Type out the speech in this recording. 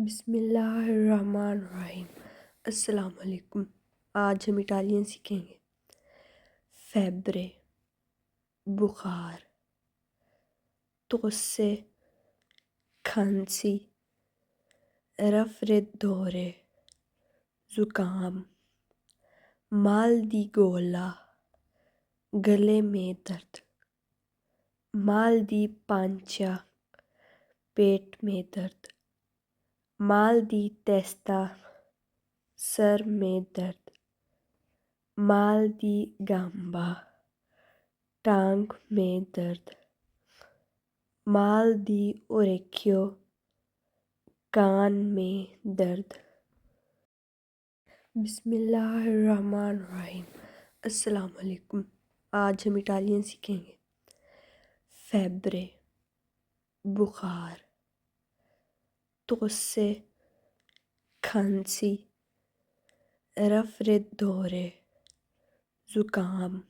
بسم اللہ الرحمن الرحیم۔ السلام علیکم۔ آج ہم اٹالین سیکھیں گے۔ فیبرے بخار، توسے کھانسی، رفردورے زکام، مال دی گولا گلے میں درد، مال دی پانچا پیٹ میں درد، مال دی تیستا سر میں درد، مال دی گامبا ٹانگ میں درد، مال دی اوریکیو کان میں درد۔ بسم اللہ الرحمن الرحیم۔ السلام علیکم۔ آج ہم اٹالین سیکھیں گے۔ فیبرے بخار، توسے کھانسی، رفردورے زکام،